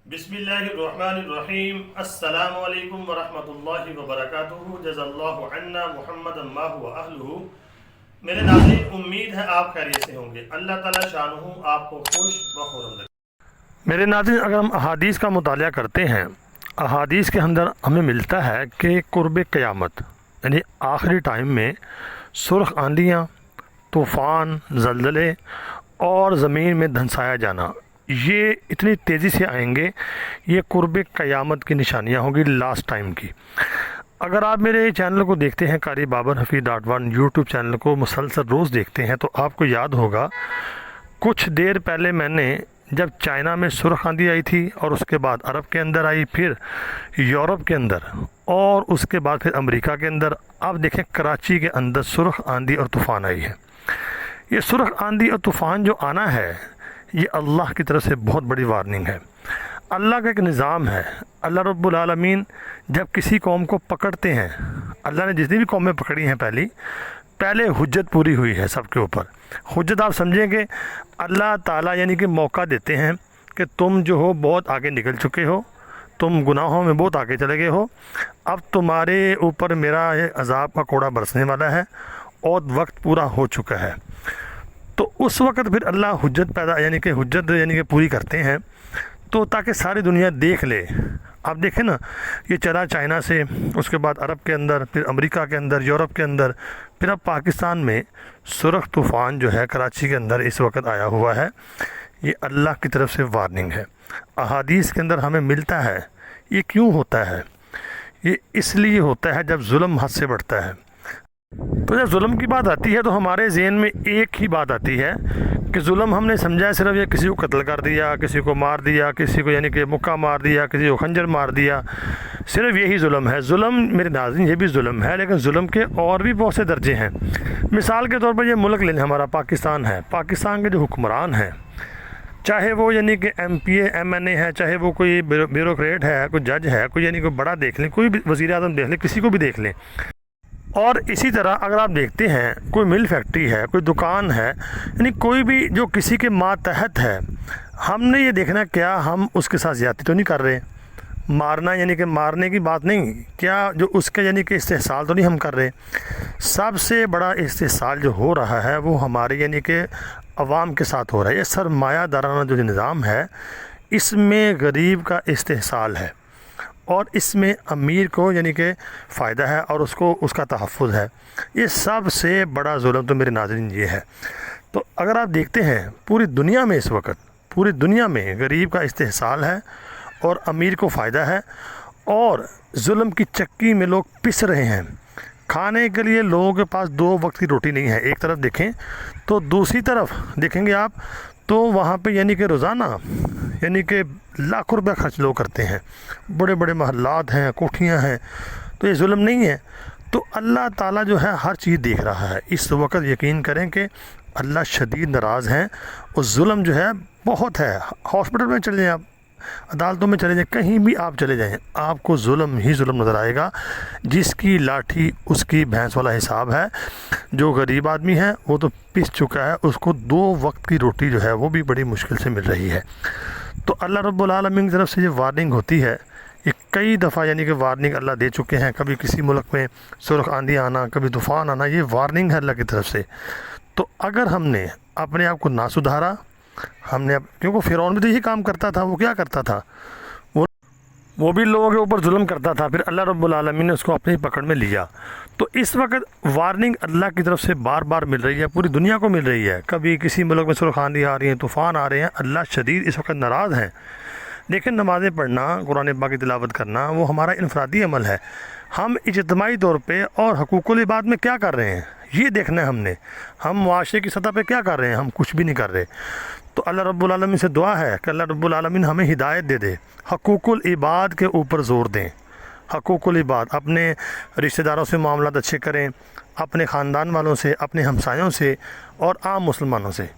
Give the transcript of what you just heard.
बिस्मिल्लाहिर्रहमानिर्रहीम। अस्सलामु अलैकुम वरहमतुल्लाहि वबरकातुहू। जज़ल्लाहु अन्ना मुहम्मदन मा हुवा अहलुहू। मेरे नाज़रीन, उम्मीद है आप खैरियत से होंगे। अल्लाह ताला शानुहु आपको खुश व खुर्रम रखे। मेरे नाज़रीन, अगर हम अहादीस का मुतालिया करते हैं, अहादीस के अंदर हमें मिलता है कि कुर्ब क़यामत यानी आखिरी टाइम में सुर्ख आंधियाँ, तूफ़ान, ज़लज़ले और ज़मीन में धंसाया जाना, ये इतनी तेज़ी से आएंगे। ये कुर्ब क़यामत की निशानियाँ होंगी लास्ट टाइम की। अगर आप मेरे चैनल को देखते हैं, कारी बाबर हफीज़ .1 यूट्यूब चैनल को मुसलसल रोज़ देखते हैं, तो आपको याद होगा कुछ देर पहले मैंने जब चाइना में सुर्ख आंधी आई थी और उसके बाद अरब के अंदर आई, फिर यूरोप के अंदर और उसके बाद फिर अमेरिका के अंदर, अब देखें कराची के अंदर सुर्ख आंधी और तूफ़ान आई है। ये सुर्ख आंधी और तूफ़ान जो आना है, ये अल्लाह की तरफ से बहुत बड़ी वार्निंग है। अल्लाह का एक निज़ाम है। अल्लाह रब्बुल आलमीन जब किसी कौम को पकड़ते हैं, अल्लाह ने जितनी भी कौमें पकड़ी हैं पहले हुज्जत पूरी हुई है सबके ऊपर। हुज्जत आप समझेंगे, अल्लाह ताला यानी कि मौका देते हैं कि तुम जो हो बहुत आगे निकल चुके हो, तुम गुनाहों में बहुत आगे चले गए हो, अब तुम्हारे ऊपर मेरा ये अज़ाब का कोड़ा बरसने वाला है और वक्त पूरा हो चुका है। तो उस वक़्त फिर अल्लाह हुज्जत यानी कि पूरी करते हैं, तो ताकि सारी दुनिया देख ले। आप देखें ना, ये चला चाइना से, उसके बाद अरब के अंदर, फिर अमेरिका के अंदर, यूरोप के अंदर, फिर अब पाकिस्तान में सुर्ख तूफ़ान जो है कराची के अंदर इस वक्त आया हुआ है। ये अल्लाह की तरफ से वार्निंग है। अहादीस के अंदर हमें मिलता है। ये क्यों होता है? ये इसलिए होता है जब जुल्म हद से बढ़ता है। तो जब जुल्म की बात आती है तो हमारे ज़हन में एक ही बात आती है कि जुल्म हमने समझा है सिर्फ ये किसी को कत्ल कर दिया, किसी को मार दिया, किसी को यानी कि मुक्का मार दिया, किसी को खंजर मार दिया, सिर्फ यही जुल्म है। जुल्म मेरे नाज़रीन ये भी जुल्म है, लेकिन जुल्म के और भी बहुत से दर्जे हैं। मिसाल के तौर पर ये मुल्क लें, हमारा पाकिस्तान है। पाकिस्तान के जो हुक्मरान हैं, चाहे वो यानी कि MPA MNA है, चाहे वो कोई ब्यूरोक्रेट है, कोई जज है, कोई यानी कोई बड़ा देख लें, कोई भी वज़ीर आज़म देख लें, किसी को भी देख लें। और इसी तरह अगर आप देखते हैं कोई मिल फैक्ट्री है, कोई दुकान है, यानी कोई भी जो किसी के मातहत है, हमने ये देखना क्या हम उसके साथ ज़्यादती तो नहीं कर रहे। मारना यानी कि मारने की बात नहीं, क्या जो उसके यानी कि इस्तेहसाल तो नहीं हम कर रहे। सबसे बड़ा इस्तेहसाल जो हो रहा है वो हमारे यानी कि अवाम के साथ हो रहा है। ये सरमायादाराना जो निज़ाम है, इसमें गरीब का इस्तेहसाल है और इसमें अमीर को यानी कि फ़ायदा है और उसको उसका तहफ़्फ़ुज़ है। ये सबसे बड़ा जुल्म तो मेरे नाज़रीन ये है। तो अगर आप देखते हैं पूरी दुनिया में, इस वक्त पूरी दुनिया में गरीब का इस्तेहसाल है और अमीर को फ़ायदा है और जुल्म की चक्की में लोग पिस रहे हैं। खाने के लिए लोगों के पास 2 वक्त की रोटी नहीं है, एक तरफ देखें, तो दूसरी तरफ देखेंगे आप तो वहाँ पे यानी कि रोज़ाना यानी कि लाखों रुपये खर्च लोग करते हैं। बड़े बड़े महल्लात हैं, कोठियाँ हैं। तो ये जुल्म नहीं है? तो अल्लाह ताला जो है हर चीज़ देख रहा है। इस वक्त यकीन करें कि अल्लाह शदीद नाराज़ हैं और जुल्म जो है बहुत है। हॉस्पिटल में चले जाएँ आप, अदालतों में चले जाएँ, कहीं भी आप चले जाएँ, आपको जुल्म ही जुल्म नज़र आएगा। जिसकी लाठी उसकी भैंस वाला हिसाब है। जो गरीब आदमी है वो तो पिस चुका है, उसको 2 वक्त की रोटी जो है वो भी बड़ी मुश्किल से मिल रही है। तो अल्लाह रब्बुल आलमीन की तरफ से ये वार्निंग होती है। ये कई दफ़ा यानी कि वार्निंग अल्लाह दे चुके हैं। कभी किसी मुल्क में सुर्ख आंधी आना, कभी तूफ़ान आना, ये वार्निंग है अल्लाह की तरफ से। तो अगर हमने अपने आप को ना सुधारा, हमने क्योंकि फ़िरौन भी तो यही काम करता था। वो क्या करता था? वो भी लोगों के ऊपर जुल्म करता था, फिर अल्लाह रब्बुल आलमीन ने उसको अपनी पकड़ में लिया। तो इस वक्त वार्निंग अल्लाह की तरफ से बार बार मिल रही है, पूरी दुनिया को मिल रही है। कभी किसी मुल्क में सुर्ख आंधी आ रही है, तूफ़ान आ रहे हैं, अल्लाह शदीद इस वक्त नाराज़ हैं। लेकिन नमाज़ें पढ़ना, कुरान पाक की तिलावत करना वो हमारा इनफरादी अमल है। हम इज्तिमाई तौर पे और हकूकुल इबाद में क्या कर रहे हैं ये देखना है हमने। हम मुआशरे की सतह पे क्या कर रहे हैं? हम कुछ भी नहीं कर रहे। तो अल्लाह रब्बुल आलमीन से दुआ है कि अल्लाह रब्बुल आलमीन हमें हिदायत दे दे, हकूकुल इबाद के ऊपर ज़ोर दें। हकूकुल इबाद, अपने रिश्तेदारों से मामलात अच्छे करें, अपने ख़ानदान वालों से, अपने हमसायों से और आम मुसलमानों से।